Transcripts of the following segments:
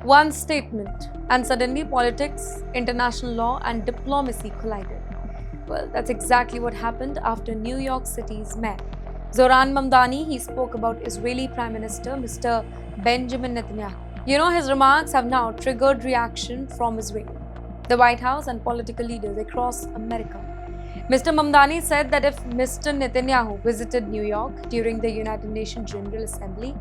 One statement, and suddenly politics, international law, and diplomacy collided. Well, that's exactly what happened after New York City's mayor, Zoran Mamdani, he spoke about Israeli Prime Minister Mr. Benjamin Netanyahu. His remarks have now triggered reaction from Israel, the White House, and political leaders across America. Mr. Mamdani said that if Mr. Netanyahu visited New York during the United Nations General Assembly,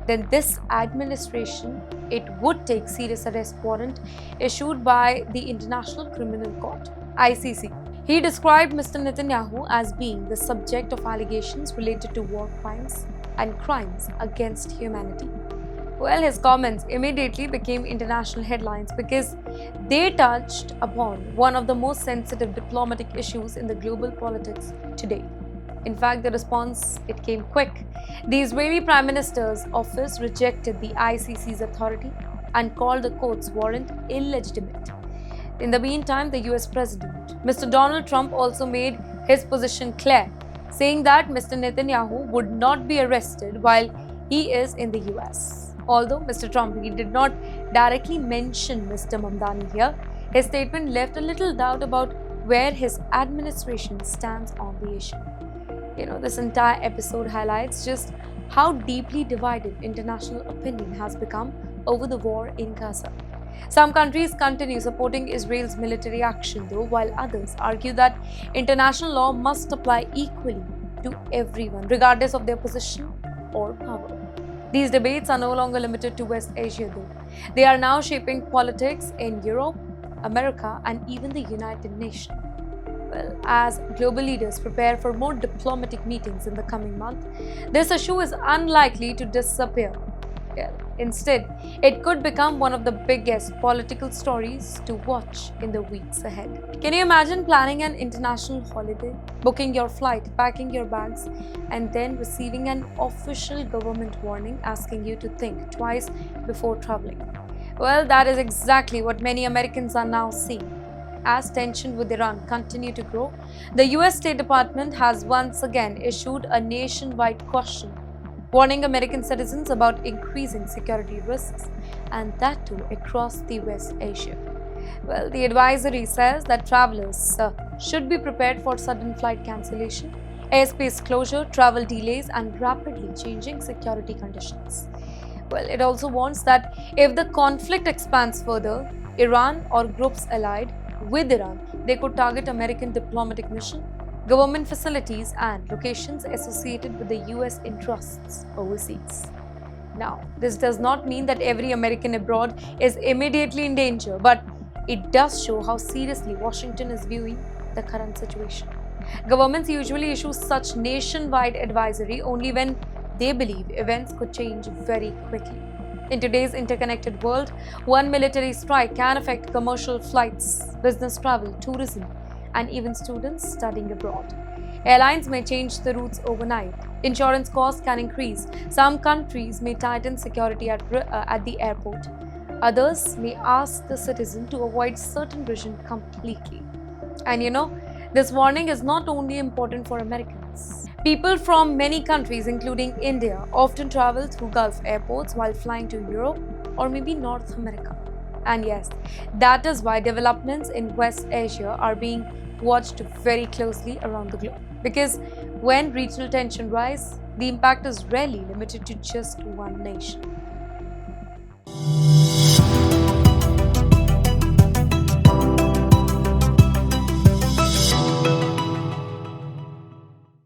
then this administration it would take serious arrest warrant issued by the International Criminal Court (ICC). He described Mr. Netanyahu as being the subject of allegations related to war crimes and crimes against humanity. Well, his comments immediately became international headlines because they touched upon one of the most sensitive diplomatic issues in the global politics today. In fact, the response it came quick. The Israeli Prime Minister's office rejected the ICC's authority and called the court's warrant illegitimate. In the meantime, the US President, Mr. Donald Trump, also made his position clear, saying that Mr. Netanyahu would not be arrested while he is in the US. Although Mr. Trump he did not directly mention Mr. Mamdani here, his statement left a little doubt about where his administration stands on the issue. This entire episode highlights just how deeply divided international opinion has become over the war in Gaza. Some countries continue supporting Israel's military action, though, while others argue that international law must apply equally to everyone, regardless of their position or power. These debates are no longer limited to West Asia, though. They are now shaping politics in Europe, America, and even the United Nations. Well, as global leaders prepare for more diplomatic meetings in the coming month, this issue is unlikely to disappear. Instead, it could become one of the biggest political stories to watch in the weeks ahead. Can you imagine planning an international holiday, booking your flight, packing your bags, and then receiving an official government warning asking you to think twice before traveling? Well, that is exactly what many Americans are now seeing. As tension with Iran continue to grow, the US State Department has once again issued a nationwide caution warning American citizens about increasing security risks, and that too across the West Asia. Well, the advisory says that travelers should be prepared for sudden flight cancellation, airspace closure, travel delays, and rapidly changing security conditions. Well, it also warns that if the conflict expands further, Iran or groups allied with Iran, they could target American diplomatic mission, government facilities, and locations associated with the US interests overseas. Now, this does not mean that every American abroad is immediately in danger, but it does show how seriously Washington is viewing the current situation. Governments usually issue such nationwide advisory only when they believe events could change very quickly. In today's interconnected world, one military strike can affect commercial flights, business travel, tourism, and even students studying abroad. Airlines may change the routes overnight. Insurance costs can increase. Some countries may tighten security at the airport. Others may ask the citizen to avoid certain region completely. And this warning is not only important for Americans. People from many countries, including India, often travel through Gulf airports while flying to Europe or maybe North America. And yes, that is why developments in West Asia are being watched very closely around the globe. Because when regional tension rises, the impact is rarely limited to just one nation.